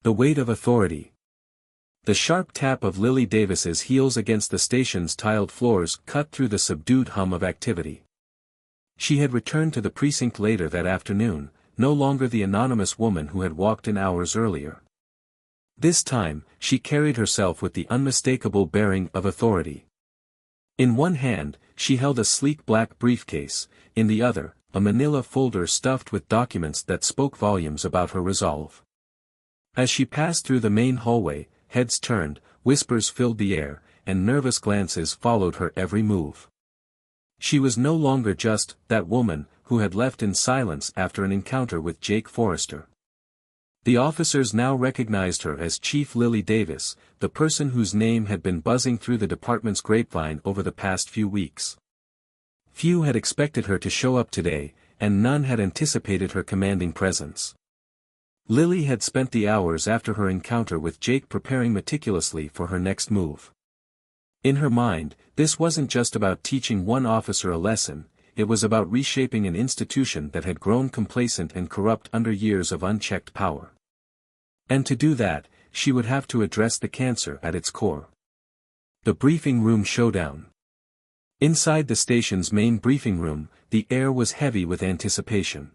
The weight of authority. The sharp tap of Lily Davis's heels against the station's tiled floors cut through the subdued hum of activity. She had returned to the precinct later that afternoon, no longer the anonymous woman who had walked in hours earlier. This time, she carried herself with the unmistakable bearing of authority. In one hand, she held a sleek black briefcase, in the other, a manila folder stuffed with documents that spoke volumes about her resolve. As she passed through the main hallway, heads turned, whispers filled the air, and nervous glances followed her every move. She was no longer just that woman who had left in silence after an encounter with Jake Forrester. The officers now recognized her as Chief Lily Davis, the person whose name had been buzzing through the department's grapevine over the past few weeks. Few had expected her to show up today, and none had anticipated her commanding presence. Lily had spent the hours after her encounter with Jake preparing meticulously for her next move. In her mind, this wasn't just about teaching one officer a lesson, it was about reshaping an institution that had grown complacent and corrupt under years of unchecked power. And to do that, she would have to address the cancer at its core. The briefing room showdown. Inside the station's main briefing room, the air was heavy with anticipation.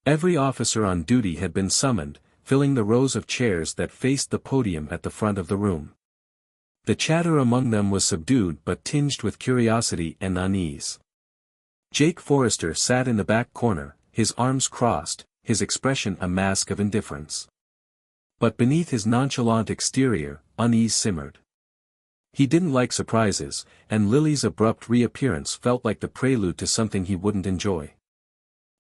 Every officer on duty had been summoned, filling the rows of chairs that faced the podium at the front of the room. The chatter among them was subdued but tinged with curiosity and unease. Jake Forrester sat in the back corner, his arms crossed, his expression a mask of indifference. But beneath his nonchalant exterior, unease simmered. He didn't like surprises, and Lily's abrupt reappearance felt like the prelude to something he wouldn't enjoy.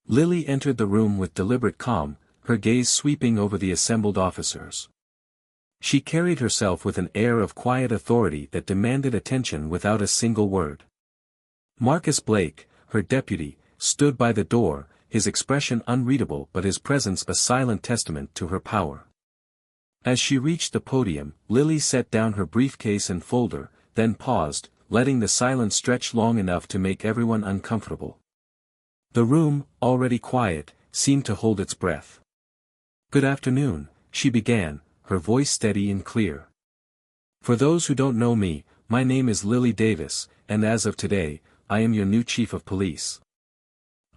Lily entered the room with deliberate calm, her gaze sweeping over the assembled officers. She carried herself with an air of quiet authority that demanded attention without a single word. Marcus Blake, her deputy, stood by the door, his expression unreadable but his presence a silent testament to her power. As she reached the podium, Lily set down her briefcase and folder, then paused, letting the silence stretch long enough to make everyone uncomfortable. The room, already quiet, seemed to hold its breath. "Good afternoon," she began, her voice steady and clear. "For those who don't know me, my name is Lily Davis, and as of today, I am your new chief of police.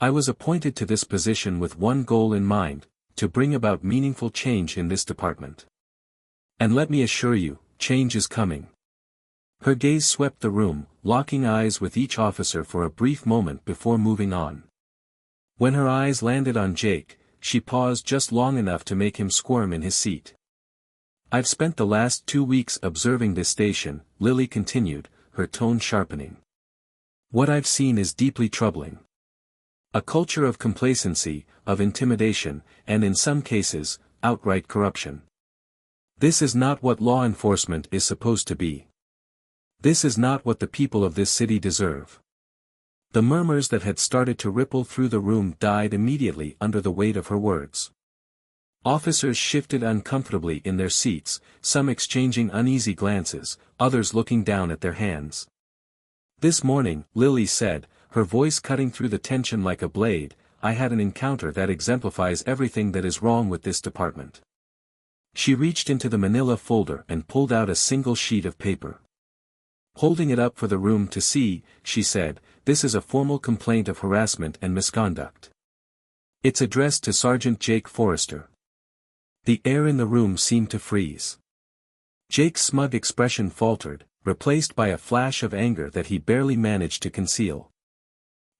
I was appointed to this position with one goal in mind, to bring about meaningful change in this department. And let me assure you, change is coming." Her gaze swept the room, locking eyes with each officer for a brief moment before moving on. When her eyes landed on Jake, she paused just long enough to make him squirm in his seat. "I've spent the last 2 weeks observing this station," Lily continued, her tone sharpening. "What I've seen is deeply troubling. A culture of complacency, of intimidation, and in some cases, outright corruption. This is not what law enforcement is supposed to be. This is not what the people of this city deserve." The murmurs that had started to ripple through the room died immediately under the weight of her words. Officers shifted uncomfortably in their seats, some exchanging uneasy glances, others looking down at their hands. "This morning," Lily said, her voice cutting through the tension like a blade, "I had an encounter that exemplifies everything that is wrong with this department." She reached into the manila folder and pulled out a single sheet of paper. Holding it up for the room to see, she said, "This is a formal complaint of harassment and misconduct. It's addressed to Sergeant Jake Forrester." The air in the room seemed to freeze. Jake's smug expression faltered, replaced by a flash of anger that he barely managed to conceal.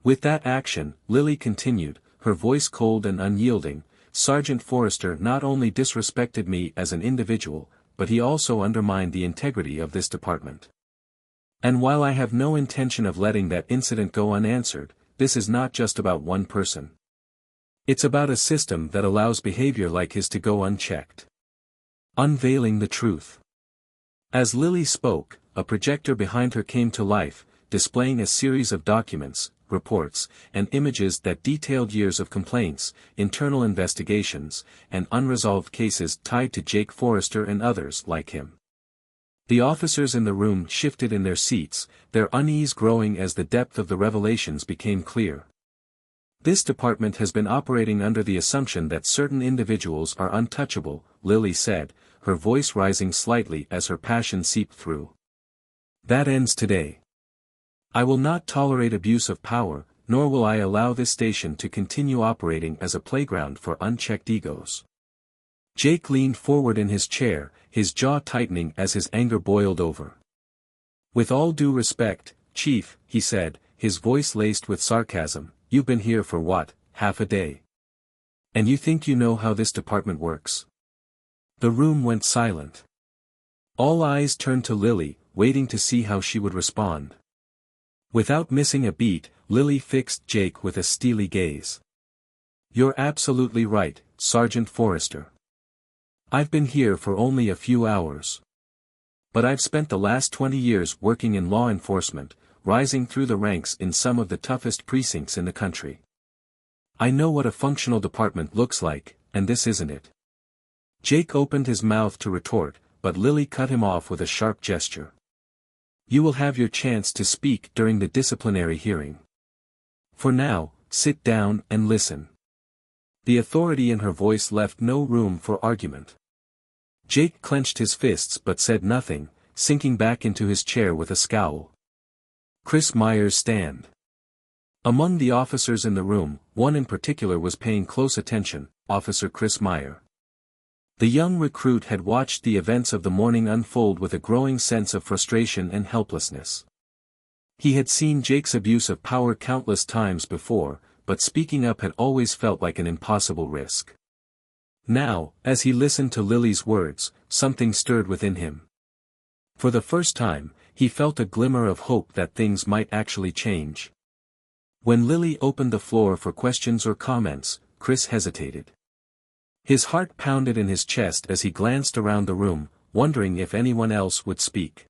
"With that action," Lily continued, her voice cold and unyielding, "Sergeant Forrester not only disrespected me as an individual, but he also undermined the integrity of this department. And while I have no intention of letting that incident go unanswered, this is not just about one person. It's about a system that allows behavior like his to go unchecked." Unveiling the truth. As Lily spoke, a projector behind her came to life, displaying a series of documents, reports, and images that detailed years of complaints, internal investigations, and unresolved cases tied to Jake Forrester and others like him. The officers in the room shifted in their seats, their unease growing as the depth of the revelations became clear. This department has been operating under the assumption that certain individuals are untouchable, Lily said, her voice rising slightly as her passion seeped through. That ends today. I will not tolerate abuse of power, nor will I allow this station to continue operating as a playground for unchecked egos. Jake leaned forward in his chair, his jaw tightening as his anger boiled over. With all due respect, Chief, he said, his voice laced with sarcasm, you've been here for what, half a day? And you think you know how this department works? The room went silent. All eyes turned to Lily, waiting to see how she would respond. Without missing a beat, Lily fixed Jake with a steely gaze. You're absolutely right, Sergeant Forrester. I've been here for only a few hours. But I've spent the last 20 years working in law enforcement, rising through the ranks in some of the toughest precincts in the country. I know what a functional department looks like, and this isn't it. Jake opened his mouth to retort, but Lily cut him off with a sharp gesture. You will have your chance to speak during the disciplinary hearing. For now, sit down and listen. The authority in her voice left no room for argument. Jake clenched his fists but said nothing, sinking back into his chair with a scowl. Chris Myers stand. Among the officers in the room, one in particular was paying close attention, Officer Chris Meyer. The young recruit had watched the events of the morning unfold with a growing sense of frustration and helplessness. He had seen Jake's abuse of power countless times before, but speaking up had always felt like an impossible risk. Now, as he listened to Lily's words, something stirred within him. For the first time, he felt a glimmer of hope that things might actually change. When Lily opened the floor for questions or comments, Chris hesitated. His heart pounded in his chest as he glanced around the room, wondering if anyone else would speak.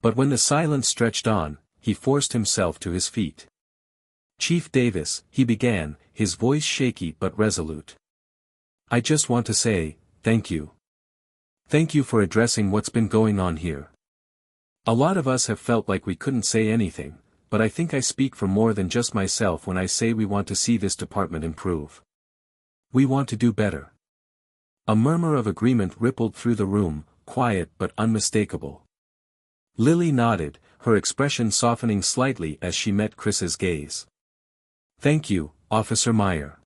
But when the silence stretched on, he forced himself to his feet. Chief Davis, he began, his voice shaky but resolute. I just want to say, thank you. Thank you for addressing what's been going on here. A lot of us have felt like we couldn't say anything, but I think I speak for more than just myself when I say we want to see this department improve. We want to do better. A murmur of agreement rippled through the room, quiet but unmistakable. Lily nodded, her expression softening slightly as she met Chris's gaze. Thank you, Officer Meyer.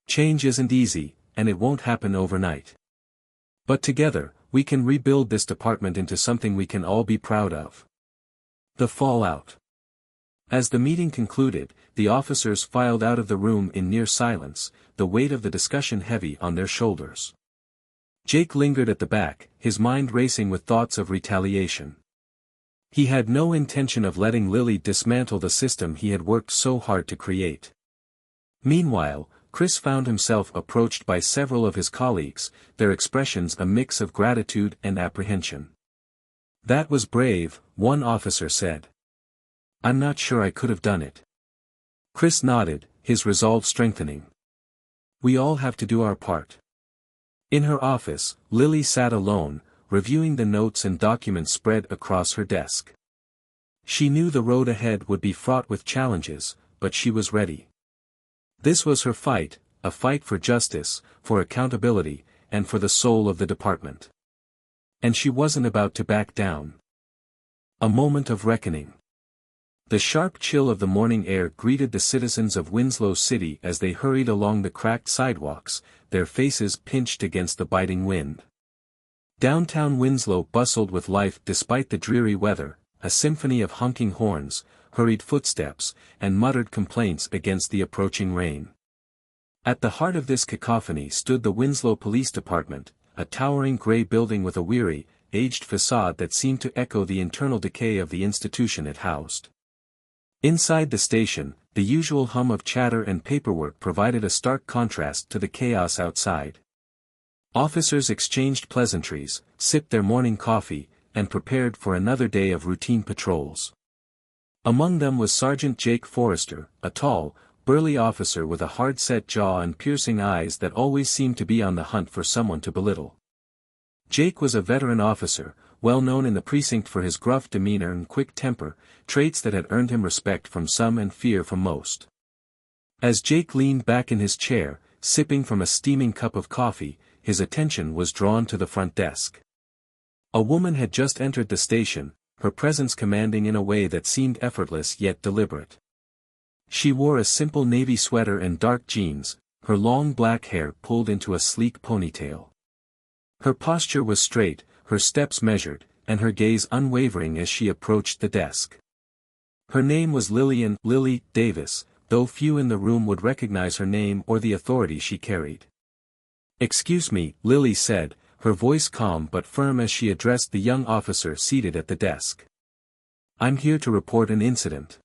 Change isn't easy, and it won't happen overnight. But together, we can rebuild this department into something we can all be proud of. The fallout. As the meeting concluded, the officers filed out of the room in near silence, the weight of the discussion heavy on their shoulders. Jake lingered at the back, his mind racing with thoughts of retaliation. He had no intention of letting Lily dismantle the system he had worked so hard to create. Meanwhile, Chris found himself approached by several of his colleagues, their expressions a mix of gratitude and apprehension. That was brave, one officer said. I'm not sure I could have done it. Chris nodded, his resolve strengthening. We all have to do our part. In her office, Lily sat alone, reviewing the notes and documents spread across her desk. She knew the road ahead would be fraught with challenges, but she was ready. This was her fight, a fight for justice, for accountability, and for the soul of the department. And she wasn't about to back down. A moment of reckoning. The sharp chill of the morning air greeted the citizens of Winslow City as they hurried along the cracked sidewalks, their faces pinched against the biting wind. Downtown Winslow bustled with life despite the dreary weather, a symphony of honking horns, hurried footsteps, and muttered complaints against the approaching rain. At the heart of this cacophony stood the Winslow Police Department, a towering gray building with a weary, aged facade that seemed to echo the internal decay of the institution it housed. Inside the station, the usual hum of chatter and paperwork provided a stark contrast to the chaos outside. Officers exchanged pleasantries, sipped their morning coffee, and prepared for another day of routine patrols. Among them was Sergeant Jake Forrester, a tall, burly officer with a hard-set jaw and piercing eyes that always seemed to be on the hunt for someone to belittle. Jake was a veteran officer, well known in the precinct for his gruff demeanor and quick temper, traits that had earned him respect from some and fear from most. As Jake leaned back in his chair, sipping from a steaming cup of coffee, his attention was drawn to the front desk. A woman had just entered the station, her presence commanding in a way that seemed effortless yet deliberate. She wore a simple navy sweater and dark jeans, her long black hair pulled into a sleek ponytail. Her posture was straight, her steps measured, and her gaze unwavering as she approached the desk. Her name was Lily Davis, though few in the room would recognize her name or the authority she carried. "Excuse me," Lily said, her voice calm but firm as she addressed the young officer seated at the desk. "I'm here to report an incident."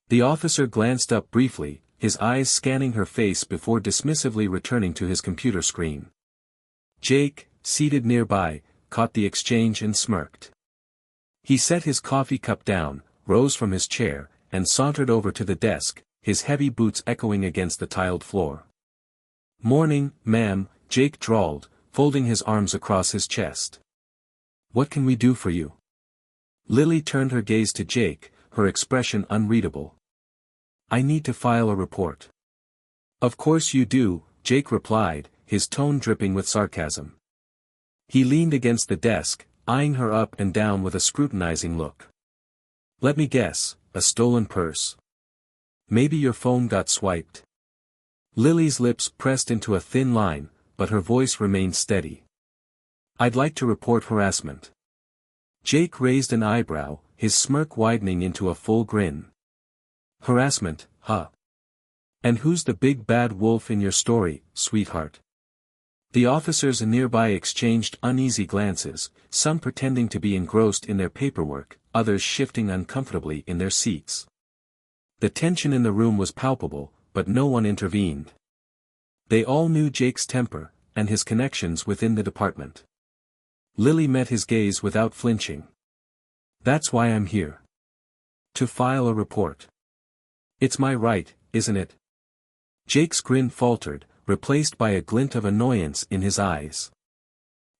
The officer glanced up briefly, his eyes scanning her face before dismissively returning to his computer screen. Jake, seated nearby, caught the exchange and smirked. He set his coffee cup down, rose from his chair, and sauntered over to the desk, his heavy boots echoing against the tiled floor. "Morning, ma'am," Jake drawled, folding his arms across his chest. "What can we do for you?" Lily turned her gaze to Jake, her expression unreadable. "I need to file a report." "Of course you do," Jake replied, his tone dripping with sarcasm. He leaned against the desk, eyeing her up and down with a scrutinizing look. "Let me guess, a stolen purse. Maybe your phone got swiped." Lily's lips pressed into a thin line, but her voice remained steady. "I'd like to report harassment." Jake raised an eyebrow, his smirk widening into a full grin. "Harassment, huh? And who's the big bad wolf in your story, sweetheart?" The officers nearby exchanged uneasy glances, some pretending to be engrossed in their paperwork, others shifting uncomfortably in their seats. The tension in the room was palpable, but no one intervened. They all knew Jake's temper, and his connections within the department. Lily met his gaze without flinching. "That's why I'm here. To file a report." "It's my right, isn't it?" Jake's grin faltered, replaced by a glint of annoyance in his eyes.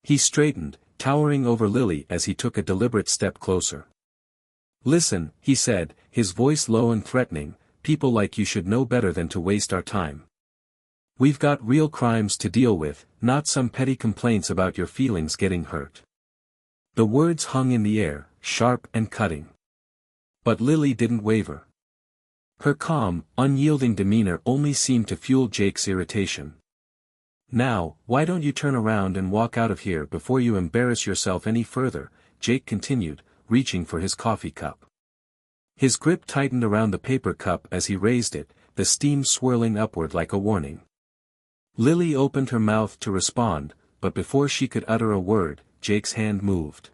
He straightened, towering over Lily as he took a deliberate step closer. "Listen," he said, his voice low and threatening, "people like you should know better than to waste our time. We've got real crimes to deal with, not some petty complaints about your feelings getting hurt." The words hung in the air, sharp and cutting. But Lily didn't waver. Her calm, unyielding demeanor only seemed to fuel Jake's irritation. "Now, why don't you turn around and walk out of here before you embarrass yourself any further," Jake continued, reaching for his coffee cup. His grip tightened around the paper cup as he raised it, the steam swirling upward like a warning. Lily opened her mouth to respond, but before she could utter a word, Jake's hand moved.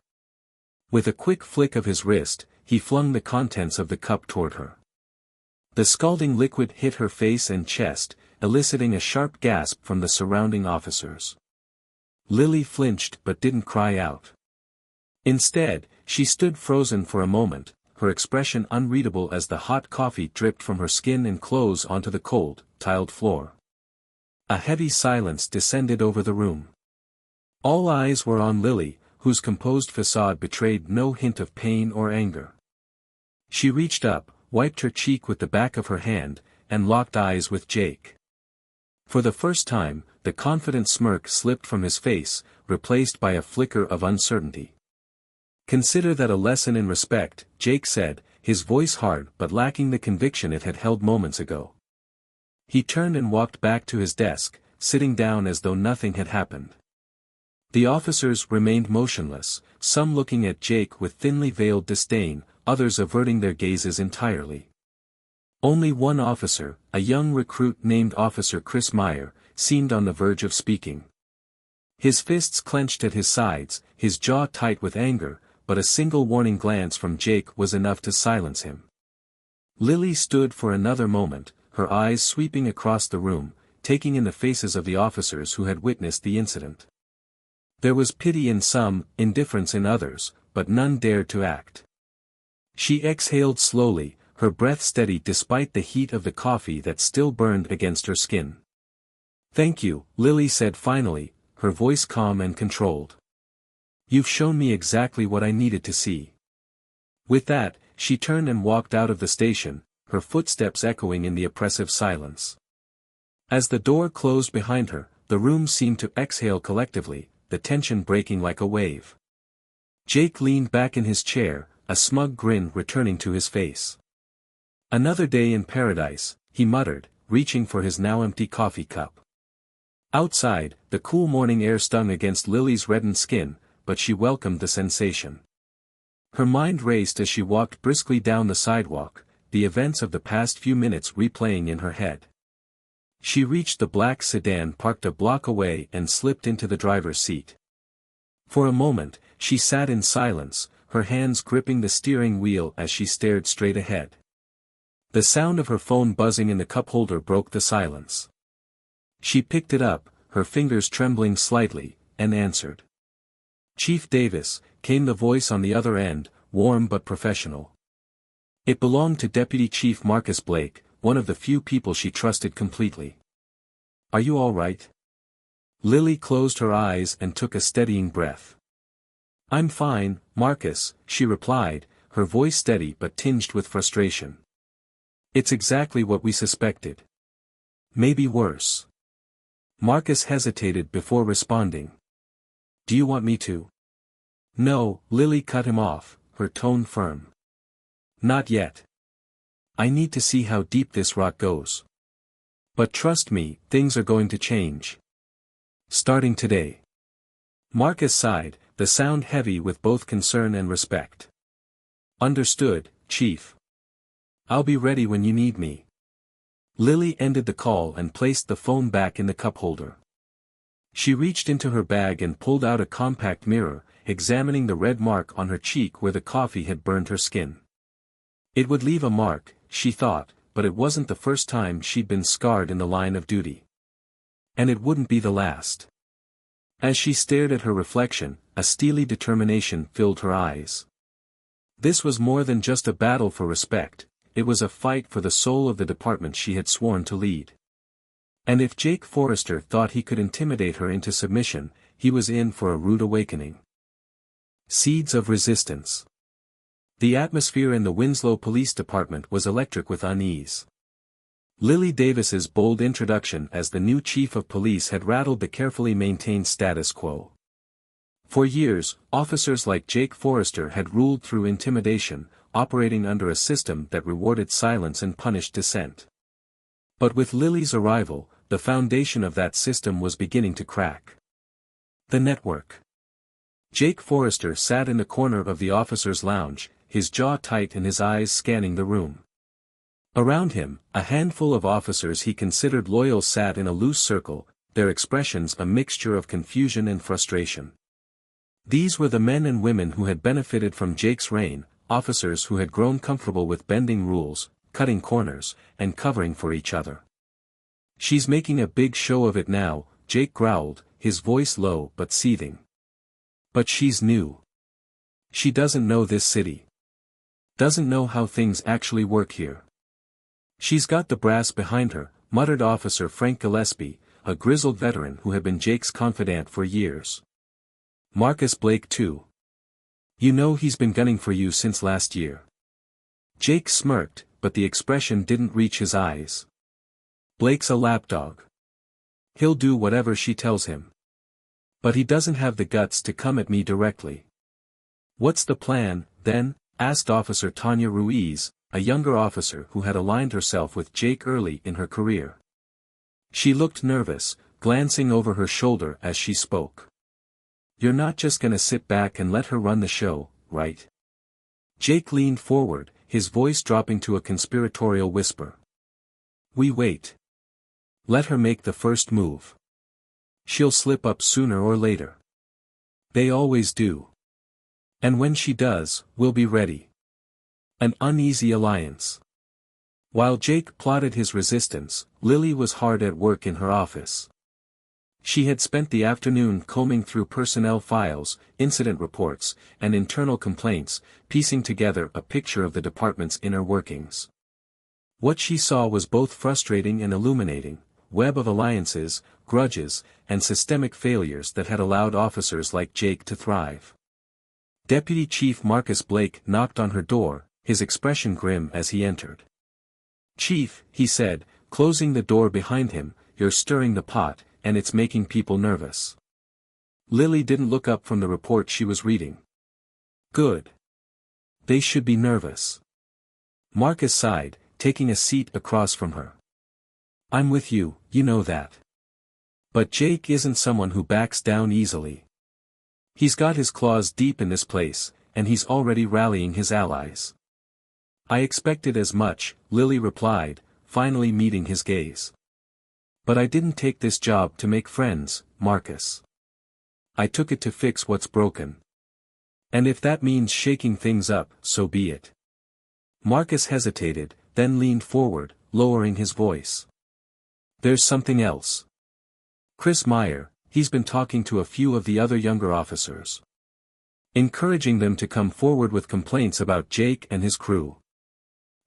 With a quick flick of his wrist, he flung the contents of the cup toward her. The scalding liquid hit her face and chest, eliciting a sharp gasp from the surrounding officers. Lily flinched but didn't cry out. Instead, she stood frozen for a moment, her expression unreadable as the hot coffee dripped from her skin and clothes onto the cold, tiled floor. A heavy silence descended over the room. All eyes were on Lily, whose composed facade betrayed no hint of pain or anger. She reached up, wiped her cheek with the back of her hand, and locked eyes with Jake. For the first time, the confident smirk slipped from his face, replaced by a flicker of uncertainty. "Consider that a lesson in respect," Jake said, his voice hard but lacking the conviction it had held moments ago. He turned and walked back to his desk, sitting down as though nothing had happened. The officers remained motionless, some looking at Jake with thinly veiled disdain, others averting their gazes entirely. Only one officer, a young recruit named Officer Chris Meyer, seemed on the verge of speaking. His fists clenched at his sides, his jaw tight with anger, but a single warning glance from Jake was enough to silence him. Lily stood for another moment, her eyes sweeping across the room, taking in the faces of the officers who had witnessed the incident. There was pity in some, indifference in others, but none dared to act. She exhaled slowly, her breath steady despite the heat of the coffee that still burned against her skin. "Thank you," Lily said finally, her voice calm and controlled. "You've shown me exactly what I needed to see." With that, she turned and walked out of the station, her footsteps echoing in the oppressive silence. As the door closed behind her, the room seemed to exhale collectively, the tension breaking like a wave. Jake leaned back in his chair, a smug grin returning to his face. "Another day in paradise," he muttered, reaching for his now empty coffee cup. Outside, the cool morning air stung against Lily's reddened skin, but she welcomed the sensation. Her mind raced as she walked briskly down the sidewalk, the events of the past few minutes replaying in her head. She reached the black sedan parked a block away and slipped into the driver's seat. For a moment, she sat in silence, her hands gripping the steering wheel as she stared straight ahead. The sound of her phone buzzing in the cup holder broke the silence. She picked it up, her fingers trembling slightly, and answered. "Chief Davis," came the voice on the other end, warm but professional. It belonged to Deputy Chief Marcus Blake, one of the few people she trusted completely. "Are you all right?" Lily closed her eyes and took a steadying breath. "I'm fine, Marcus," she replied, her voice steady but tinged with frustration. "It's exactly what we suspected. Maybe worse." Marcus hesitated before responding. "Do you want me to?" "No," Lily cut him off, her tone firm. "Not yet. I need to see how deep this rot goes. But trust me, things are going to change. Starting today." Marcus sighed, the sound heavy with both concern and respect. "Understood, Chief. I'll be ready when you need me." Lily ended the call and placed the phone back in the cup holder. She reached into her bag and pulled out a compact mirror, examining the red mark on her cheek where the coffee had burned her skin. It would leave a mark, she thought, but it wasn't the first time she'd been scarred in the line of duty. And it wouldn't be the last. As she stared at her reflection, a steely determination filled her eyes. This was more than just a battle for respect, it was a fight for the soul of the department she had sworn to lead. And if Jake Forrester thought he could intimidate her into submission, he was in for a rude awakening. Seeds of resistance. The atmosphere in the Winslow Police Department was electric with unease. Lily Davis's bold introduction as the new chief of police had rattled the carefully maintained status quo. For years, officers like Jake Forrester had ruled through intimidation, operating under a system that rewarded silence and punished dissent. But with Lily's arrival, the foundation of that system was beginning to crack. The network. Jake Forrester sat in the corner of the officers' lounge, his jaw tight and his eyes scanning the room. Around him, a handful of officers he considered loyal sat in a loose circle, their expressions a mixture of confusion and frustration. These were the men and women who had benefited from Jake's reign, officers who had grown comfortable with bending rules, cutting corners, and covering for each other. "She's making a big show of it now," Jake growled, his voice low but seething. "But she's new. She doesn't know this city. Doesn't know how things actually work here. She's got the brass behind her," muttered Officer Frank Gillespie, a grizzled veteran who had been Jake's confidant for years. "Marcus Blake too. You know he's been gunning for you since last year." Jake smirked, but the expression didn't reach his eyes. "Blake's a lapdog. He'll do whatever she tells him. But he doesn't have the guts to come at me directly." "What's the plan, then?" asked Officer Tanya Ruiz, a younger officer who had aligned herself with Jake early in her career. She looked nervous, glancing over her shoulder as she spoke. "You're not just gonna sit back and let her run the show, right?" Jake leaned forward, his voice dropping to a conspiratorial whisper. "We wait. Let her make the first move. She'll slip up sooner or later. They always do. And when she does, we'll be ready." An uneasy alliance. While Jake plotted his resistance, Lily was hard at work in her office. She had spent the afternoon combing through personnel files, incident reports, and internal complaints, piecing together a picture of the department's inner workings. What she saw was both frustrating and illuminating: web of alliances, grudges, and systemic failures that had allowed officers like Jake to thrive. Deputy Chief Marcus Blake knocked on her door, his expression grim as he entered. "Chief," he said, closing the door behind him, "you're stirring the pot, and it's making people nervous." Lily didn't look up from the report she was reading. "Good. They should be nervous." Marcus sighed, taking a seat across from her. "I'm with you, you know that. But Jake isn't someone who backs down easily. He's got his claws deep in this place, and he's already rallying his allies." "I expected as much," Lily replied, finally meeting his gaze. "But I didn't take this job to make friends, Marcus. I took it to fix what's broken. And if that means shaking things up, so be it." Marcus hesitated, then leaned forward, lowering his voice. "There's something else. Chris Meyer, he's been talking to a few of the other younger officers, encouraging them to come forward with complaints about Jake and his crew."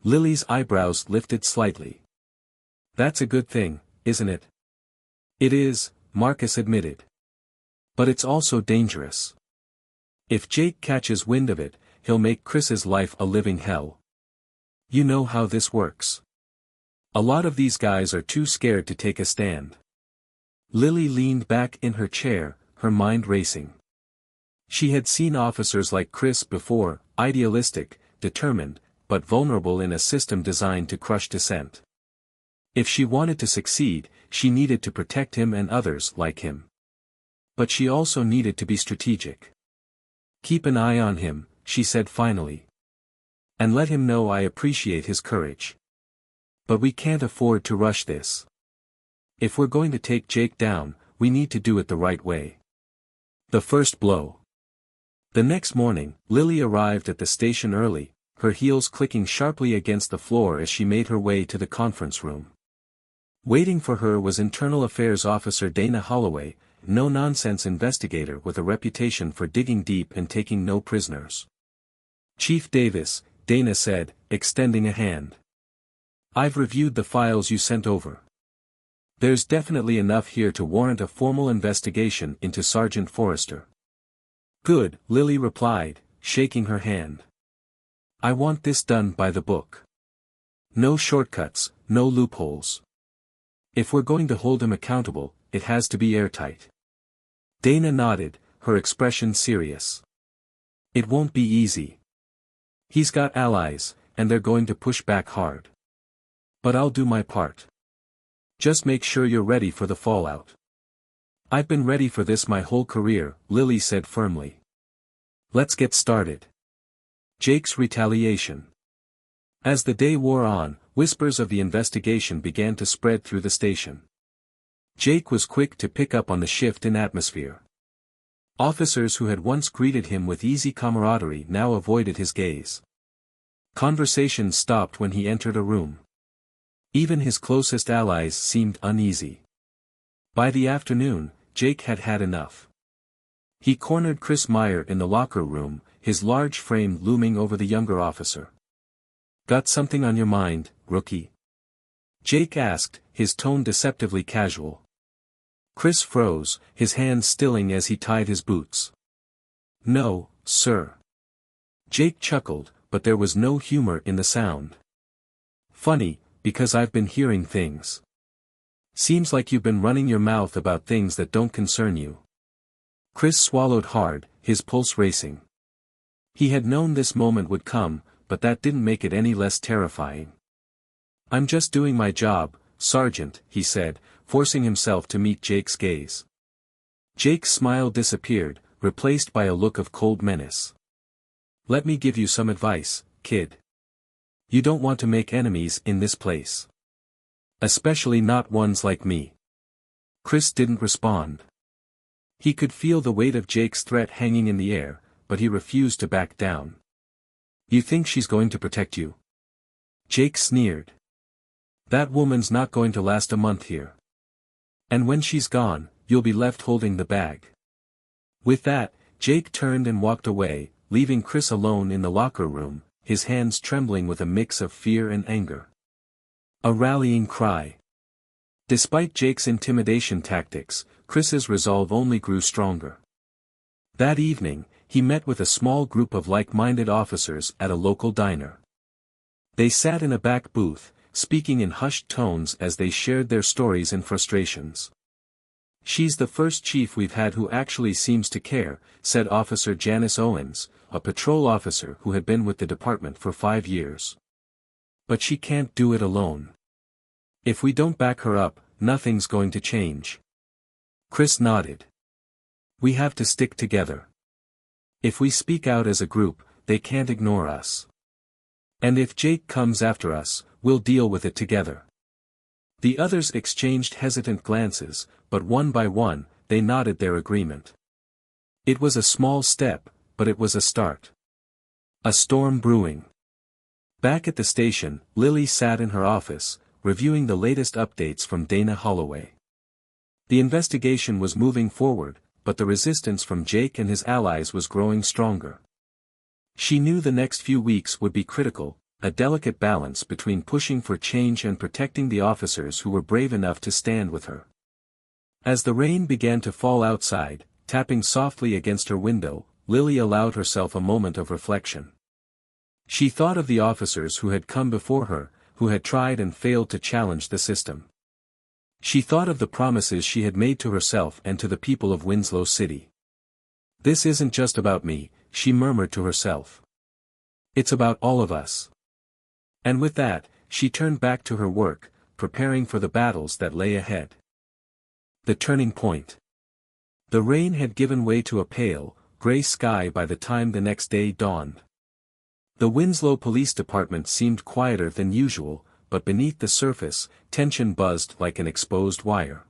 Lily's eyebrows lifted slightly. "That's a good thing, isn't it?" "It is," Marcus admitted. "But it's also dangerous. If Jake catches wind of it, he'll make Chris's life a living hell. You know how this works. A lot of these guys are too scared to take a stand." Lily leaned back in her chair, her mind racing. She had seen officers like Chris before, idealistic, determined, but vulnerable in a system designed to crush dissent. If she wanted to succeed, she needed to protect him and others like him. But she also needed to be strategic. "Keep an eye on him," she said finally. "And let him know I appreciate his courage. But we can't afford to rush this. If we're going to take Jake down, we need to do it the right way. The first blow." The next morning, Lily arrived at the station early, her heels clicking sharply against the floor as she made her way to the conference room. Waiting for her was Internal Affairs Officer Dana Holloway, no-nonsense investigator with a reputation for digging deep and taking no prisoners. "Chief Davis," Dana said, extending a hand. "I've reviewed the files you sent over. There's definitely enough here to warrant a formal investigation into Sergeant Forrester." "Good," Lily replied, shaking her hand. "I want this done by the book. No shortcuts, no loopholes. If we're going to hold him accountable, it has to be airtight." Dana nodded, her expression serious. "It won't be easy. He's got allies, and they're going to push back hard. But I'll do my part. Just make sure you're ready for the fallout." "I've been ready for this my whole career," Lily said firmly. "Let's get started." Jake's retaliation. As the day wore on, whispers of the investigation began to spread through the station. Jake was quick to pick up on the shift in atmosphere. Officers who had once greeted him with easy camaraderie now avoided his gaze. Conversation stopped when he entered a room. Even his closest allies seemed uneasy. By the afternoon, Jake had had enough. He cornered Chris Meyer in the locker room, his large frame looming over the younger officer. "Got something on your mind, rookie?" Jake asked, his tone deceptively casual. Chris froze, his hands stilling as he tied his boots. "No, sir." Jake chuckled, but there was no humor in the sound. "Funny, because I've been hearing things. Seems like you've been running your mouth about things that don't concern you." Chris swallowed hard, his pulse racing. He had known this moment would come, but that didn't make it any less terrifying. "I'm just doing my job, Sergeant," he said, forcing himself to meet Jake's gaze. Jake's smile disappeared, replaced by a look of cold menace. "Let me give you some advice, kid. You don't want to make enemies in this place. Especially not ones like me." Chris didn't respond. He could feel the weight of Jake's threat hanging in the air, but he refused to back down. "You think she's going to protect you?" Jake sneered. "That woman's not going to last a month here. And when she's gone, you'll be left holding the bag." With that, Jake turned and walked away, leaving Chris alone in the locker room, his hands trembling with a mix of fear and anger. A rallying cry. Despite Jake's intimidation tactics, Chris's resolve only grew stronger. That evening, he met with a small group of like-minded officers at a local diner. They sat in a back booth, speaking in hushed tones as they shared their stories and frustrations. "She's the first chief we've had who actually seems to care," said Officer Janice Owens, a patrol officer who had been with the department for 5 years. "But she can't do it alone. If we don't back her up, nothing's going to change." Chris nodded. "We have to stick together. If we speak out as a group, they can't ignore us. And if Jake comes after us, we'll deal with it together." The others exchanged hesitant glances, but one by one, they nodded their agreement. It was a small step, but it was a start. A storm brewing. Back at the station, Lily sat in her office, reviewing the latest updates from Dana Holloway. The investigation was moving forward, but the resistance from Jake and his allies was growing stronger. She knew the next few weeks would be critical, a delicate balance between pushing for change and protecting the officers who were brave enough to stand with her. As the rain began to fall outside, tapping softly against her window, Lily allowed herself a moment of reflection. She thought of the officers who had come before her, who had tried and failed to challenge the system. She thought of the promises she had made to herself and to the people of Winslow City. "This isn't just about me," she murmured to herself. "It's about all of us." And with that, she turned back to her work, preparing for the battles that lay ahead. The turning point. The rain had given way to a pale, gray sky by the time the next day dawned. The Winslow Police Department seemed quieter than usual, but beneath the surface, tension buzzed like an exposed wire.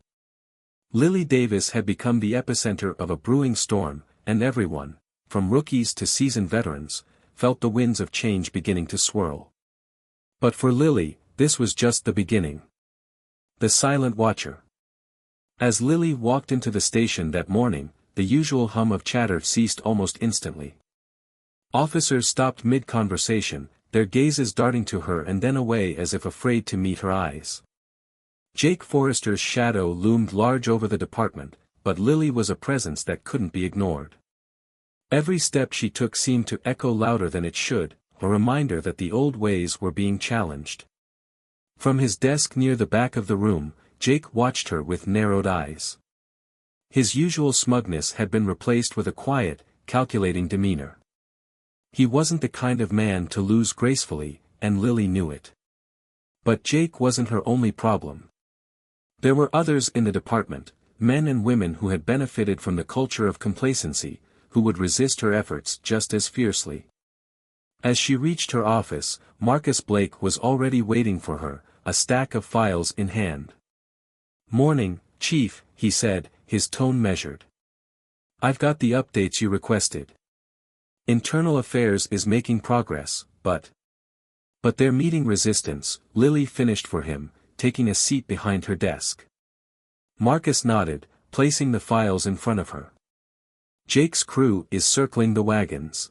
Lily Davis had become the epicenter of a brewing storm, and everyone, from rookies to seasoned veterans, felt the winds of change beginning to swirl. But for Lily, this was just the beginning. The silent watcher. As Lily walked into the station that morning, the usual hum of chatter ceased almost instantly. Officers stopped mid-conversation, their gazes darting to her and then away as if afraid to meet her eyes. Jake Forrester's shadow loomed large over the department, but Lily was a presence that couldn't be ignored. Every step she took seemed to echo louder than it should, a reminder that the old ways were being challenged. From his desk near the back of the room, Jake watched her with narrowed eyes. His usual smugness had been replaced with a quiet, calculating demeanor. He wasn't the kind of man to lose gracefully, and Lily knew it. But Jake wasn't her only problem. There were others in the department, men and women who had benefited from the culture of complacency, who would resist her efforts just as fiercely. As she reached her office, Marcus Blake was already waiting for her, a stack of files in hand. "Morning, Chief," he said, his tone measured. "I've got the updates you requested. Internal Affairs is making progress, but they're meeting resistance," Lily finished for him, taking a seat behind her desk. Marcus nodded, placing the files in front of her. "Jake's crew is circling the wagons.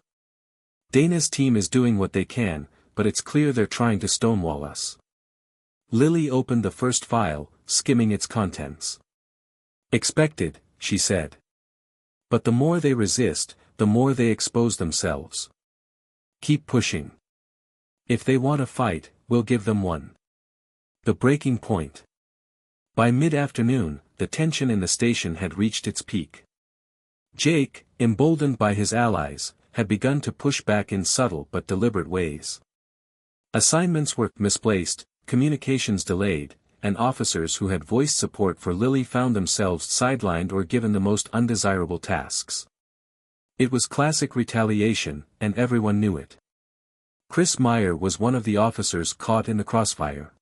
Dana's team is doing what they can, but it's clear they're trying to stonewall us." Lily opened the first file, skimming its contents. "Expected," she said. "But the more they resist, the more they expose themselves. Keep pushing. If they want a fight, we'll give them one." The breaking point. By mid-afternoon, the tension in the station had reached its peak. Jake, emboldened by his allies, had begun to push back in subtle but deliberate ways. Assignments were misplaced, communications delayed, and officers who had voiced support for Lily found themselves sidelined or given the most undesirable tasks. It was classic retaliation, and everyone knew it. Chris Meyer was one of the officers caught in the crossfire.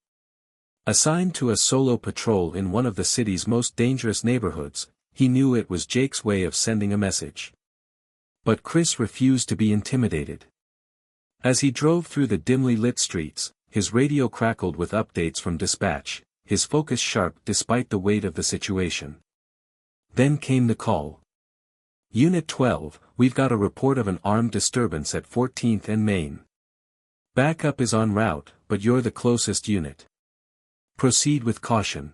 Assigned to a solo patrol in one of the city's most dangerous neighborhoods, he knew it was Jake's way of sending a message. But Chris refused to be intimidated. As he drove through the dimly lit streets, his radio crackled with updates from dispatch, his focus sharp despite the weight of the situation. Then came the call. "Unit 12, we've got a report of an armed disturbance at 14th and Main. Backup is en route, but you're the closest unit. Proceed with caution."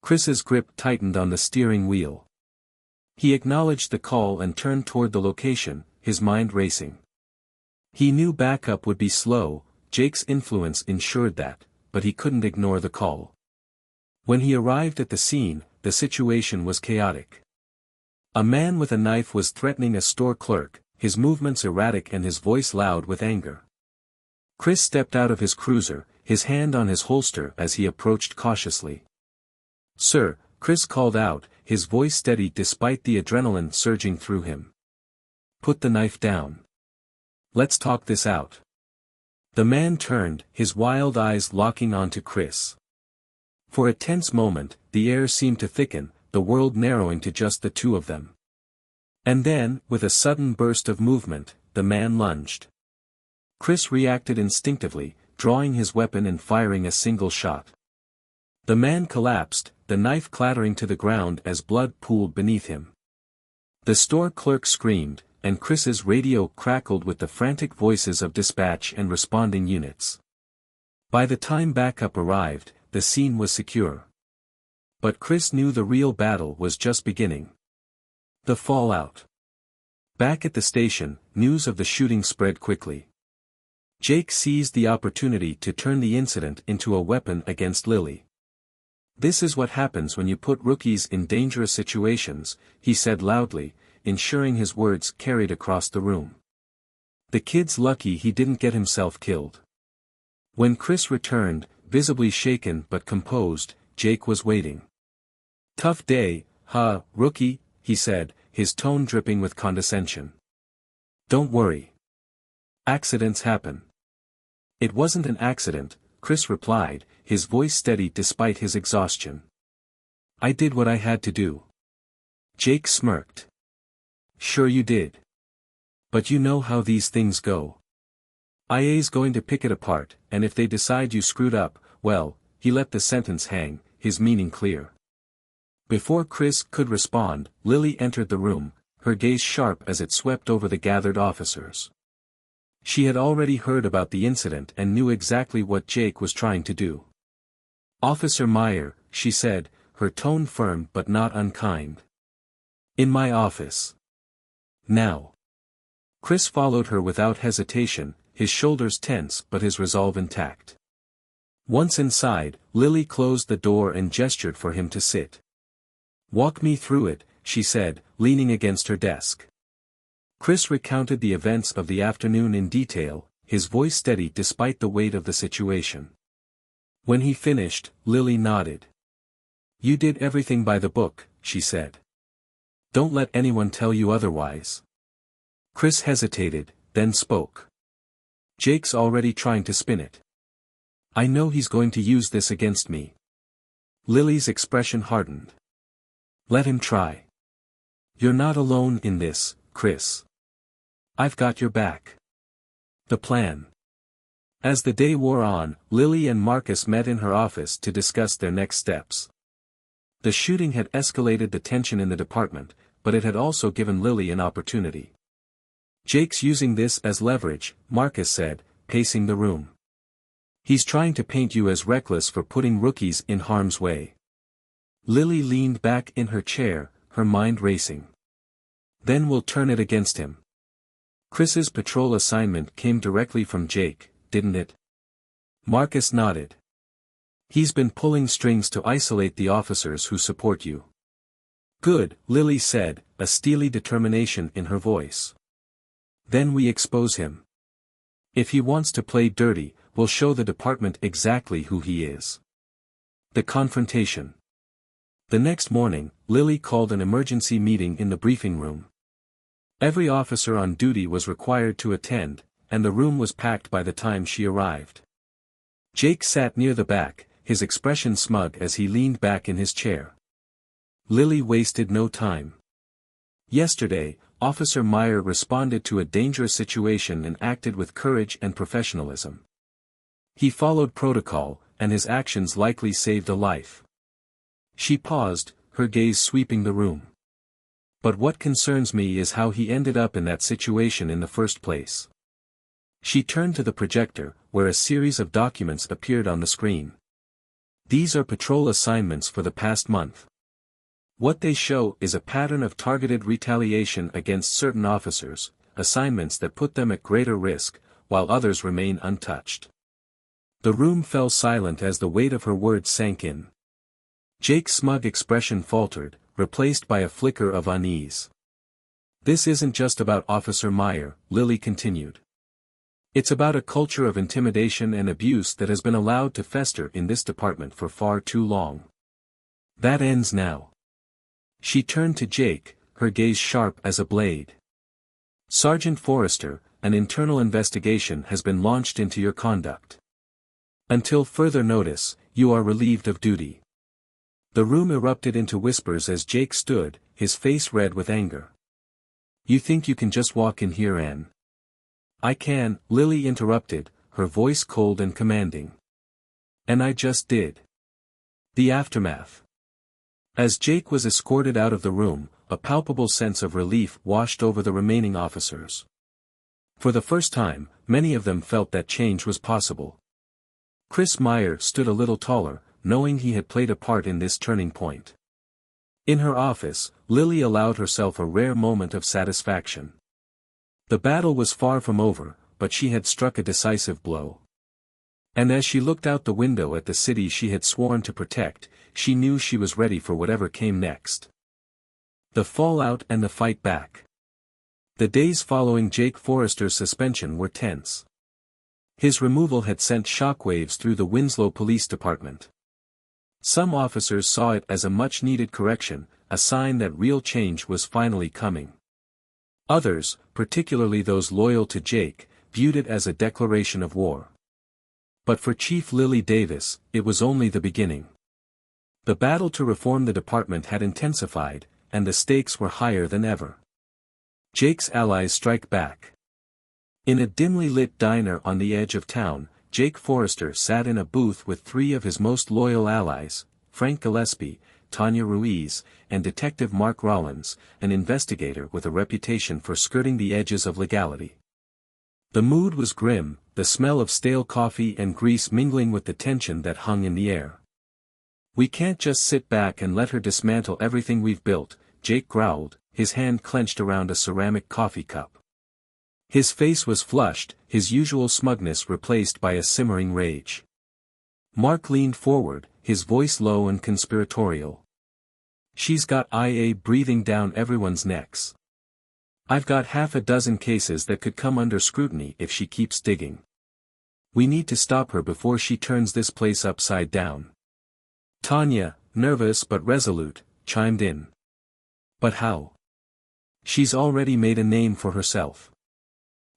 Chris's grip tightened on the steering wheel. He acknowledged the call and turned toward the location, his mind racing. He knew backup would be slow, Jake's influence ensured that, but he couldn't ignore the call. When he arrived at the scene, the situation was chaotic. A man with a knife was threatening a store clerk, his movements erratic and his voice loud with anger. Chris stepped out of his cruiser, his hand on his holster as he approached cautiously. "Sir," Chris called out, his voice steady despite the adrenaline surging through him. "Put the knife down. Let's talk this out." The man turned, his wild eyes locking onto Chris. For a tense moment, the air seemed to thicken, the world narrowing to just the two of them. And then, with a sudden burst of movement, the man lunged. Chris reacted instinctively, drawing his weapon and firing a single shot. The man collapsed, the knife clattering to the ground as blood pooled beneath him. The store clerk screamed, and Chris's radio crackled with the frantic voices of dispatch and responding units. By the time backup arrived, the scene was secure. But Chris knew the real battle was just beginning. The fallout. Back at the station, news of the shooting spread quickly. Jake seized the opportunity to turn the incident into a weapon against Lily. "This is what happens when you put rookies in dangerous situations," he said loudly, ensuring his words carried across the room. "The kid's lucky he didn't get himself killed." When Chris returned, visibly shaken but composed, Jake was waiting. "Tough day, huh, rookie?" he said, his tone dripping with condescension. "Don't worry. Accidents happen." "It wasn't an accident," Chris replied, his voice steady despite his exhaustion. "I did what I had to do." Jake smirked. "Sure you did. But you know how these things go. IA's going to pick it apart, and if they decide you screwed up, well," he let the sentence hang, his meaning clear. Before Chris could respond, Lily entered the room, her gaze sharp as it swept over the gathered officers. She had already heard about the incident and knew exactly what Jake was trying to do. "Officer Meyer," she said, her tone firm but not unkind. "In my office. Now." Chris followed her without hesitation, his shoulders tense but his resolve intact. Once inside, Lily closed the door and gestured for him to sit. "Walk me through it," she said, leaning against her desk. Chris recounted the events of the afternoon in detail, his voice steady despite the weight of the situation. When he finished, Lily nodded. "You did everything by the book," she said. "Don't let anyone tell you otherwise." Chris hesitated, then spoke. "Jake's already trying to spin it. I know he's going to use this against me." Lily's expression hardened. "Let him try. You're not alone in this, Chris. I've got your back." The plan. As the day wore on, Lily and Marcus met in her office to discuss their next steps. The shooting had escalated the tension in the department, but it had also given Lily an opportunity. "Jake's using this as leverage," Marcus said, pacing the room. "He's trying to paint you as reckless for putting rookies in harm's way." Lily leaned back in her chair, her mind racing. "Then we'll turn it against him." "Chris's patrol assignment came directly from Jake, didn't it?" Marcus nodded. "He's been pulling strings to isolate the officers who support you." "Good," Lily said, a steely determination in her voice. "Then we expose him. If he wants to play dirty, we'll show the department exactly who he is." The confrontation. The next morning, Lily called an emergency meeting in the briefing room. Every officer on duty was required to attend, and the room was packed by the time she arrived. Jake sat near the back, his expression smug as he leaned back in his chair. Lily wasted no time. Yesterday, Officer Meyer responded to a dangerous situation and acted with courage and professionalism. He followed protocol, and his actions likely saved a life. She paused, her gaze sweeping the room. "But what concerns me is how he ended up in that situation in the first place." She turned to the projector, where a series of documents appeared on the screen. "These are patrol assignments for the past month. What they show is a pattern of targeted retaliation against certain officers, assignments that put them at greater risk, while others remain untouched. The room fell silent as the weight of her words sank in. Jake's smug expression faltered, replaced by a flicker of unease. This isn't just about Officer Meyer, Lily continued. It's about a culture of intimidation and abuse that has been allowed to fester in this department for far too long. That ends now. She turned to Jake, her gaze sharp as a blade. Sergeant Forrester, an internal investigation has been launched into your conduct. Until further notice, you are relieved of duty. The room erupted into whispers as Jake stood, his face red with anger. You think you can just walk in here, Anne? I can, Lily interrupted, her voice cold and commanding. And I just did. The aftermath. As Jake was escorted out of the room, a palpable sense of relief washed over the remaining officers. For the first time, many of them felt that change was possible. Chris Meyer stood a little taller, knowing he had played a part in this turning point. In her office, Lily allowed herself a rare moment of satisfaction. The battle was far from over, but she had struck a decisive blow. And as she looked out the window at the city she had sworn to protect, she knew she was ready for whatever came next. The fallout and the fight back. The days following Jake Forrester's suspension were tense. His removal had sent shockwaves through the Winslow Police Department. Some officers saw it as a much-needed correction, a sign that real change was finally coming. Others, particularly those loyal to Jake, viewed it as a declaration of war. But for Chief Lily Davis, it was only the beginning. The battle to reform the department had intensified, and the stakes were higher than ever. Jake's allies strike back. In a dimly lit diner on the edge of town, Jake Forrester sat in a booth with three of his most loyal allies, Frank Gillespie, Tanya Ruiz, and Detective Mark Rollins, an investigator with a reputation for skirting the edges of legality. The mood was grim, the smell of stale coffee and grease mingling with the tension that hung in the air. We can't just sit back and let her dismantle everything we've built, Jake growled, his hand clenched around a ceramic coffee cup. His face was flushed, his usual smugness replaced by a simmering rage. Mark leaned forward, his voice low and conspiratorial. She's got IA breathing down everyone's necks. I've got half a dozen cases that could come under scrutiny if she keeps digging. We need to stop her before she turns this place upside down. Tanya, nervous but resolute, chimed in. But how? She's already made a name for herself.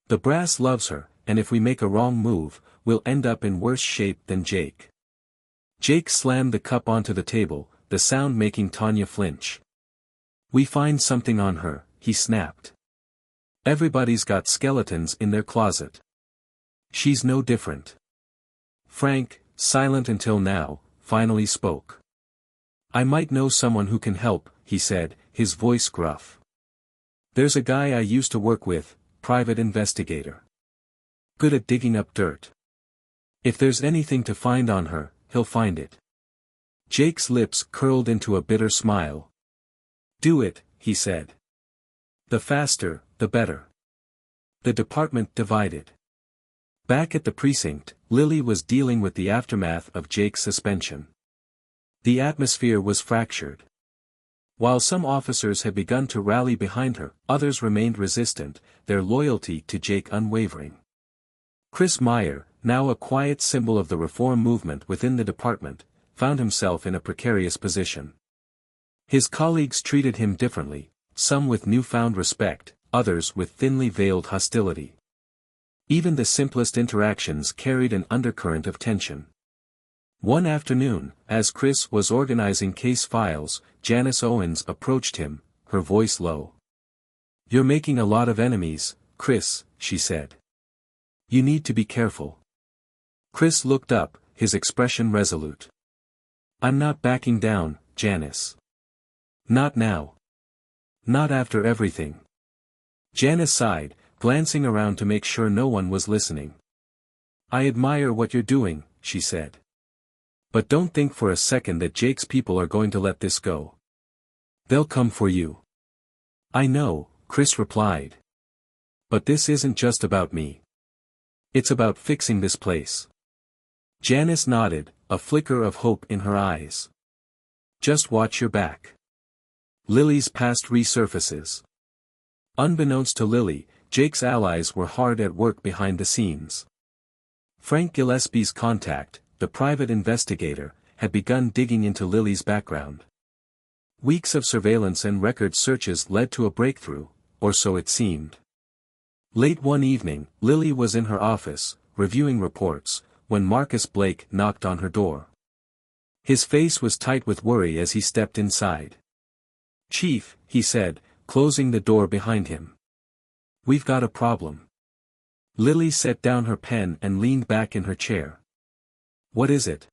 The brass loves her, and if we make a wrong move, we'll end up in worse shape than Jake. Jake slammed the cup onto the table, the sound making Tanya flinch. We find something on her, he snapped. Everybody's got skeletons in their closet. She's no different. Frank, silent until now, finally spoke. I might know someone who can help, he said, his voice gruff. There's a guy I used to work with, private investigator. Good at digging up dirt. If there's anything to find on her, he'll find it. Jake's lips curled into a bitter smile. Do it, he said. The faster, the better. The department divided. Back at the precinct, Lily was dealing with the aftermath of Jake's suspension. The atmosphere was fractured. While some officers had begun to rally behind her, others remained resistant, their loyalty to Jake unwavering. Chris Meyer, now a quiet symbol of the reform movement within the department, found himself in a precarious position. His colleagues treated him differently, some with newfound respect, others with thinly veiled hostility. Even the simplest interactions carried an undercurrent of tension. One afternoon, as Chris was organizing case files, Janice Owens approached him, her voice low. You're making a lot of enemies, Chris, she said. You need to be careful. Chris looked up, his expression resolute. I'm not backing down, Janice. Not now. Not after everything. Janice sighed, glancing around to make sure no one was listening. I admire what you're doing, she said. But don't think for a second that Jake's people are going to let this go. They'll come for you. I know, Chris replied. But this isn't just about me. It's about fixing this place. Janice nodded, a flicker of hope in her eyes. Just watch your back. Lily's past resurfaces. Unbeknownst to Lily, Jake's allies were hard at work behind the scenes. Frank Gillespie's contact, the private investigator, had begun digging into Lily's background. Weeks of surveillance and record searches led to a breakthrough, or so it seemed. Late one evening, Lily was in her office, reviewing reports, when Marcus Blake knocked on her door. His face was tight with worry as he stepped inside. "Chief," he said, closing the door behind him. "We've got a problem." Lily set down her pen and leaned back in her chair. "What is it?"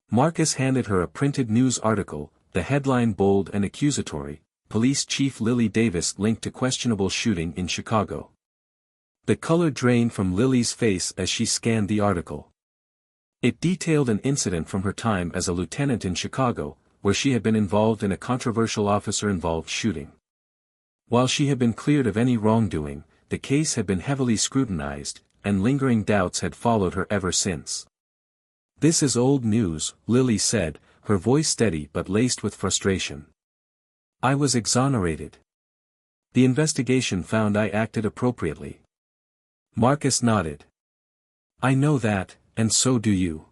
Marcus handed her a printed news article, the headline bold and accusatory, Police Chief Lily Davis linked to questionable shooting in Chicago. The color drained from Lily's face as she scanned the article. It detailed an incident from her time as a lieutenant in Chicago, where she had been involved in a controversial officer-involved shooting. While she had been cleared of any wrongdoing, the case had been heavily scrutinized, and lingering doubts had followed her ever since. "This is old news," Lily said, her voice steady but laced with frustration. "I was exonerated. The investigation found I acted appropriately." Marcus nodded. "I know that, and so do you.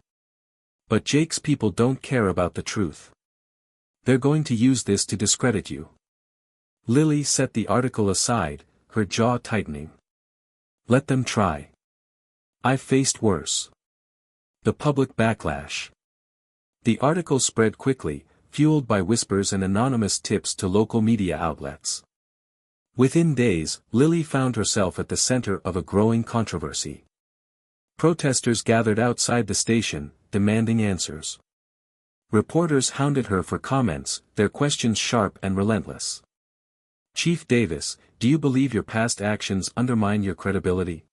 But Jake's people don't care about the truth. They're going to use this to discredit you." Lily set the article aside, her jaw tightening. "Let them try. I've faced worse." The public backlash. The article spread quickly, fueled by whispers and anonymous tips to local media outlets. Within days, Lily found herself at the center of a growing controversy. Protesters gathered outside the station, demanding answers. Reporters hounded her for comments, their questions sharp and relentless. "Chief Davis, do you believe your past actions undermine your credibility?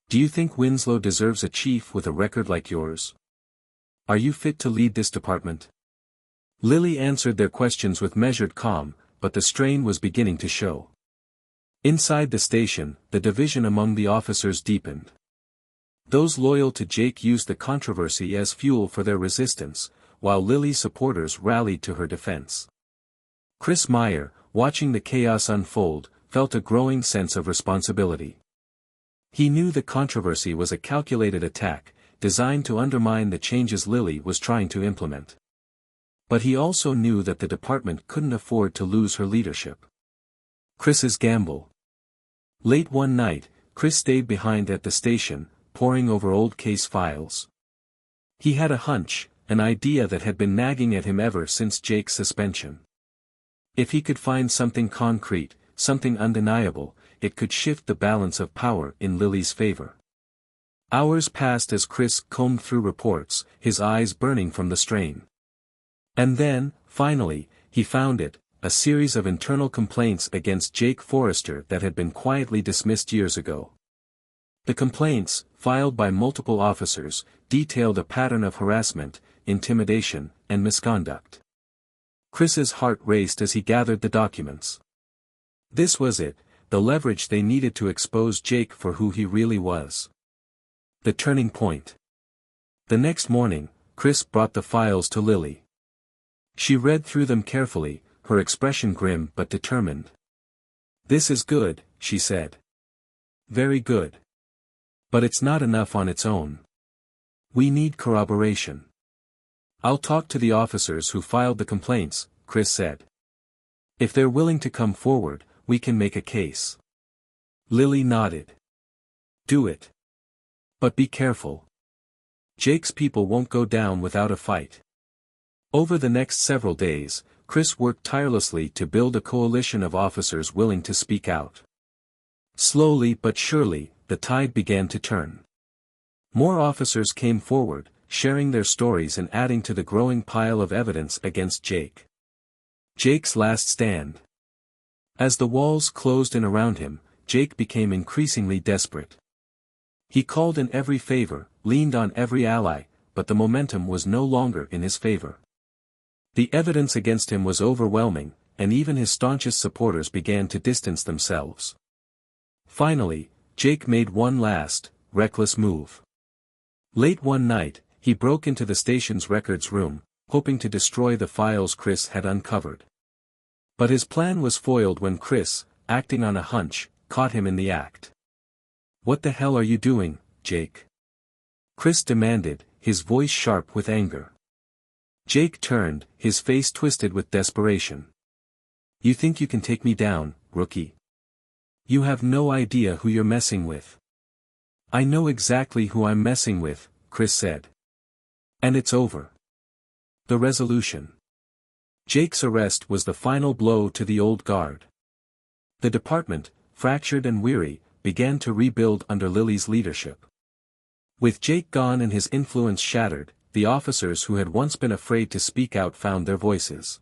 Do you think Winslow deserves a chief with a record like yours? Are you fit to lead this department?" Lily answered their questions with measured calm, but the strain was beginning to show. Inside the station, the division among the officers deepened. Those loyal to Jake used the controversy as fuel for their resistance, while Lily's supporters rallied to her defense. Chris Meyer, watching the chaos unfold, felt a growing sense of responsibility. He knew the controversy was a calculated attack, designed to undermine the changes Lily was trying to implement. But he also knew that the department couldn't afford to lose her leadership. Chris's gamble. Late one night, Chris stayed behind at the station, poring over old case files. He had a hunch, an idea that had been nagging at him ever since Jake's suspension. If he could find something concrete, something undeniable, it could shift the balance of power in Lily's favor. Hours passed as Chris combed through reports, his eyes burning from the strain. And then, finally, he found it, a series of internal complaints against Jake Forrester that had been quietly dismissed years ago. The complaints, filed by multiple officers, detailed a pattern of harassment, intimidation, and misconduct. Chris's heart raced as he gathered the documents. This was it, the leverage they needed to expose Jake for who he really was. The turning point. The next morning, Chris brought the files to Lily. She read through them carefully, her expression grim but determined. "This is good," she said. "Very good. But it's not enough on its own. We need corroboration." "I'll talk to the officers who filed the complaints," Chris said. "If they're willing to come forward, we can make a case." Lily nodded. "Do it. But be careful. Jake's people won't go down without a fight." Over the next several days, Chris worked tirelessly to build a coalition of officers willing to speak out. Slowly but surely, the tide began to turn. More officers came forward, sharing their stories and adding to the growing pile of evidence against Jake. Jake's last stand. As the walls closed in around him, Jake became increasingly desperate. He called in every favor, leaned on every ally, but the momentum was no longer in his favor. The evidence against him was overwhelming, and even his staunchest supporters began to distance themselves. Finally, Jake made one last, reckless move. Late one night, he broke into the station's records room, hoping to destroy the files Chris had uncovered. But his plan was foiled when Chris, acting on a hunch, caught him in the act. "What the hell are you doing, Jake?" Chris demanded, his voice sharp with anger. Jake turned, his face twisted with desperation. "You think you can take me down, rookie? You have no idea who you're messing with." "I know exactly who I'm messing with," Chris said. "And it's over." The resolution. Jake's arrest was the final blow to the old guard. The department, fractured and weary, began to rebuild under Lily's leadership. With Jake gone and his influence shattered, the officers who had once been afraid to speak out found their voices.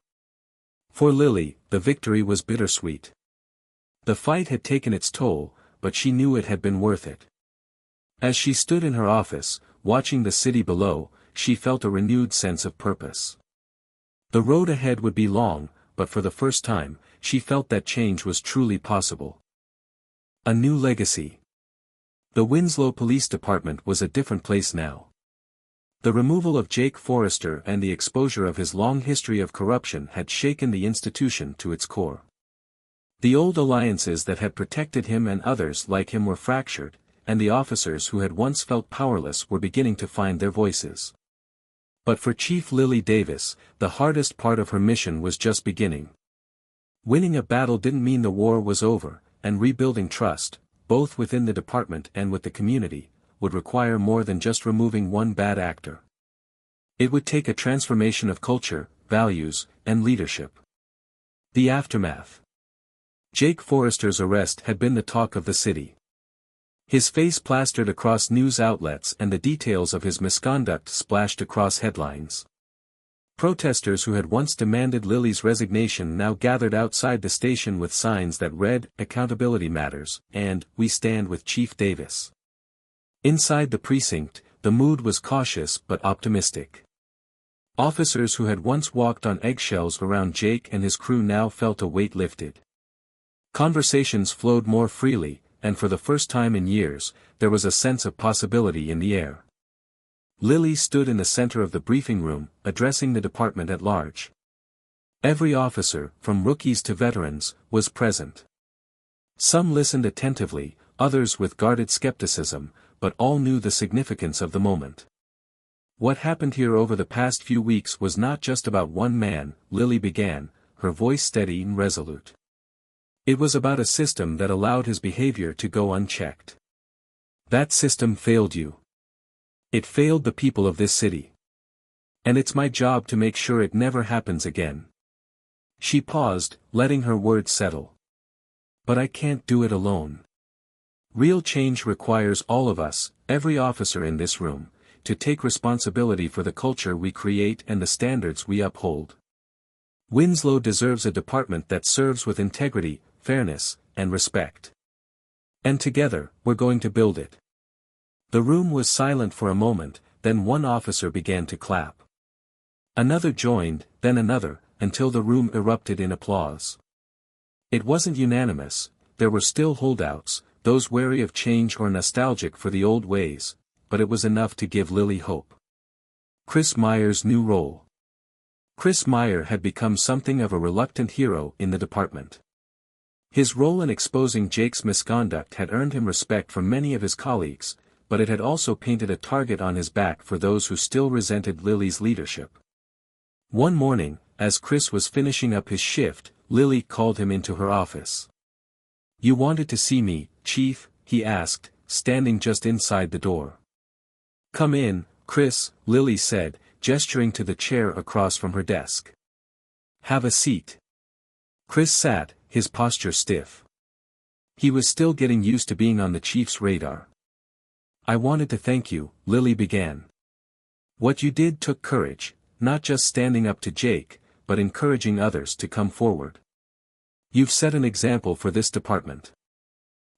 For Lily, the victory was bittersweet. The fight had taken its toll, but she knew it had been worth it. As she stood in her office, watching the city below, she felt a renewed sense of purpose. The road ahead would be long, but for the first time, she felt that change was truly possible. A new legacy. The Winslow Police Department was a different place now. The removal of Jake Forrester and the exposure of his long history of corruption had shaken the institution to its core. The old alliances that had protected him and others like him were fractured, and the officers who had once felt powerless were beginning to find their voices. But for Chief Lily Davis, the hardest part of her mission was just beginning. Winning a battle didn't mean the war was over, and rebuilding trust, both within the department and with the community, would require more than just removing one bad actor. It would take a transformation of culture, values, and leadership. The aftermath. Jake Forrester's arrest had been the talk of the city. His face plastered across news outlets and the details of his misconduct splashed across headlines. Protesters who had once demanded Lily's resignation now gathered outside the station with signs that read, "Accountability Matters," and "We Stand with Chief Davis." Inside the precinct, the mood was cautious but optimistic. Officers who had once walked on eggshells around Jake and his crew now felt a weight lifted. Conversations flowed more freely, and for the first time in years, there was a sense of possibility in the air. Lily stood in the center of the briefing room, addressing the department at large. Every officer, from rookies to veterans, was present. Some listened attentively, others with guarded skepticism, but all knew the significance of the moment. What happened here over the past few weeks was not just about one man, Lily began, her voice steady and resolute. It was about a system that allowed his behavior to go unchecked. That system failed you. It failed the people of this city. And it's my job to make sure it never happens again. She paused, letting her words settle. But I can't do it alone. Real change requires all of us, every officer in this room, to take responsibility for the culture we create and the standards we uphold. Winslow deserves a department that serves with integrity, fairness, and respect. And together, we're going to build it. The room was silent for a moment, then one officer began to clap. Another joined, then another, until the room erupted in applause. It wasn't unanimous, there were still holdouts, those wary of change or nostalgic for the old ways, but it was enough to give Lily hope. Chris Meyer's new role. Chris Meyer had become something of a reluctant hero in the department. His role in exposing Jake's misconduct had earned him respect from many of his colleagues, but it had also painted a target on his back for those who still resented Lily's leadership. One morning, as Chris was finishing up his shift, Lily called him into her office. "You wanted to see me, Chief?" he asked, standing just inside the door. "Come in, Chris," Lily said, gesturing to the chair across from her desk. "Have a seat." Chris sat, his posture stiff. He was still getting used to being on the chief's radar. "I wanted to thank you," Lily began. "What you did took courage, not just standing up to Jake, but encouraging others to come forward. You've set an example for this department."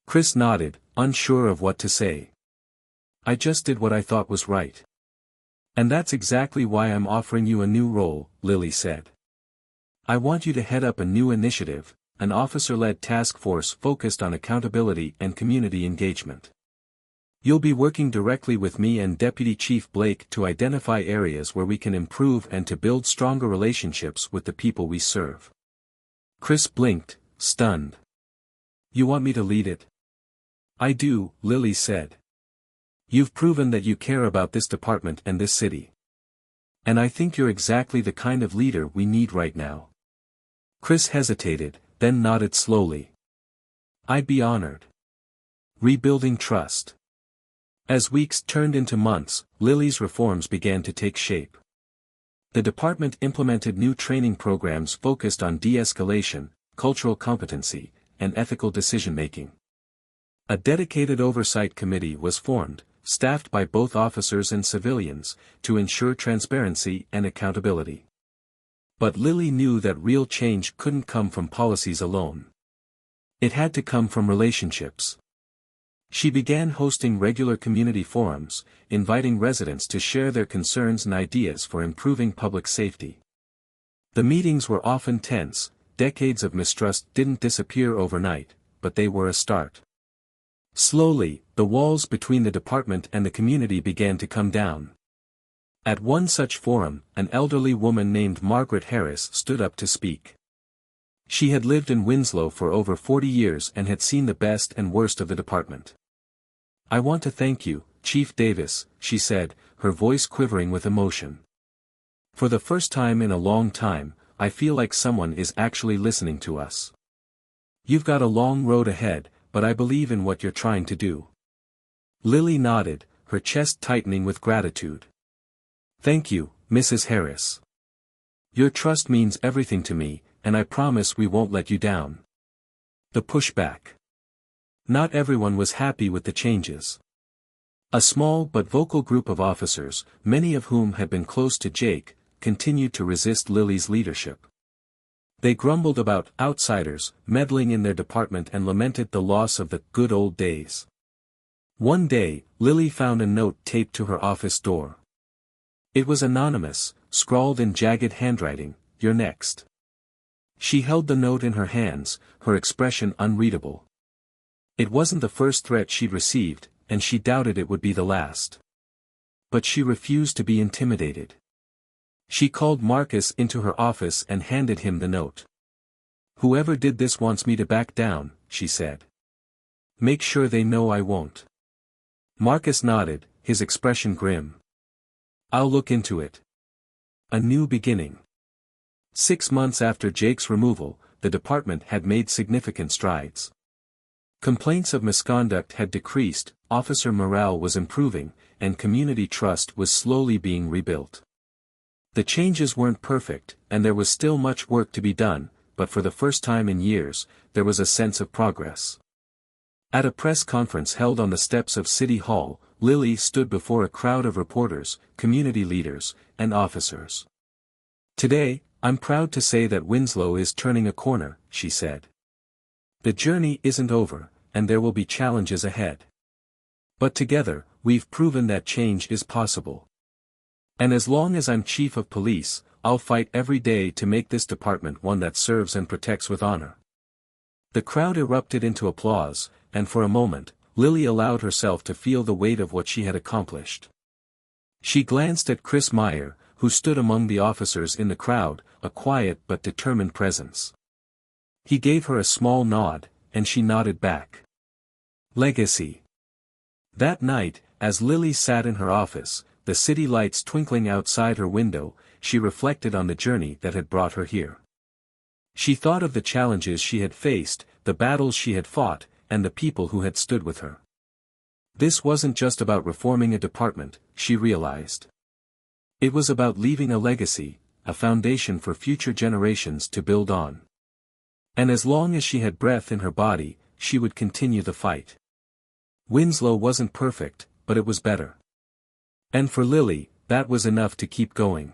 Chris nodded, unsure of what to say. "I just did what I thought was right. And that's exactly why I'm offering you a new role," Lily said. "I want you to head up a new initiative, an officer-led task force focused on accountability and community engagement. You'll be working directly with me and Deputy Chief Blake to identify areas where we can improve and to build stronger relationships with the people we serve. Chris blinked, stunned. You want me to lead it? I do, Lily said. You've proven that you care about this department and this city. And I think you're exactly the kind of leader we need right now. Chris hesitated, then nodded slowly. I'd be honored. Rebuilding trust. As weeks turned into months, Lily's reforms began to take shape. The department implemented new training programs focused on de-escalation, cultural competency, and ethical decision-making. A dedicated oversight committee was formed, staffed by both officers and civilians, to ensure transparency and accountability. But Lily knew that real change couldn't come from policies alone. It had to come from relationships. She began hosting regular community forums, inviting residents to share their concerns and ideas for improving public safety. The meetings were often tense. Decades of mistrust didn't disappear overnight, but they were a start. Slowly, the walls between the department and the community began to come down. At one such forum, an elderly woman named Margaret Harris stood up to speak. She had lived in Winslow for over 40 years and had seen the best and worst of the department. I want to thank you, Chief Davis, she said, her voice quivering with emotion. For the first time in a long time, I feel like someone is actually listening to us. You've got a long road ahead, but I believe in what you're trying to do. Lily nodded, her chest tightening with gratitude. Thank you, Mrs. Harris. Your trust means everything to me, and I promise we won't let you down. The pushback. Not everyone was happy with the changes. A small but vocal group of officers, many of whom had been close to Jake, continued to resist Lily's leadership. They grumbled about outsiders meddling in their department and lamented the loss of the good old days. One day, Lily found a note taped to her office door. It was anonymous, scrawled in jagged handwriting, "You're next." She held the note in her hands, her expression unreadable. It wasn't the first threat she'd received, and she doubted it would be the last. But she refused to be intimidated. She called Marcus into her office and handed him the note. Whoever did this wants me to back down, she said. Make sure they know I won't. Marcus nodded, his expression grim. I'll look into it. A new beginning. 6 months after Jake's removal, the department had made significant strides. Complaints of misconduct had decreased, officer morale was improving, and community trust was slowly being rebuilt. The changes weren't perfect, and there was still much work to be done, but for the first time in years, there was a sense of progress. At a press conference held on the steps of City Hall, Lily stood before a crowd of reporters, community leaders, and officers. Today, I'm proud to say that Winslow is turning a corner, she said. The journey isn't over, and there will be challenges ahead. But together, we've proven that change is possible. And as long as I'm chief of police, I'll fight every day to make this department one that serves and protects with honor. The crowd erupted into applause, and for a moment, Lily allowed herself to feel the weight of what she had accomplished. She glanced at Chris Meyer, who stood among the officers in the crowd, a quiet but determined presence. He gave her a small nod, and she nodded back. Legacy. That night, as Lily sat in her office, the city lights twinkling outside her window, she reflected on the journey that had brought her here. She thought of the challenges she had faced, the battles she had fought, and the people who had stood with her. This wasn't just about reforming a department, she realized. It was about leaving a legacy, a foundation for future generations to build on. And as long as she had breath in her body, she would continue the fight. Winslow wasn't perfect, but it was better. And for Lily, that was enough to keep going.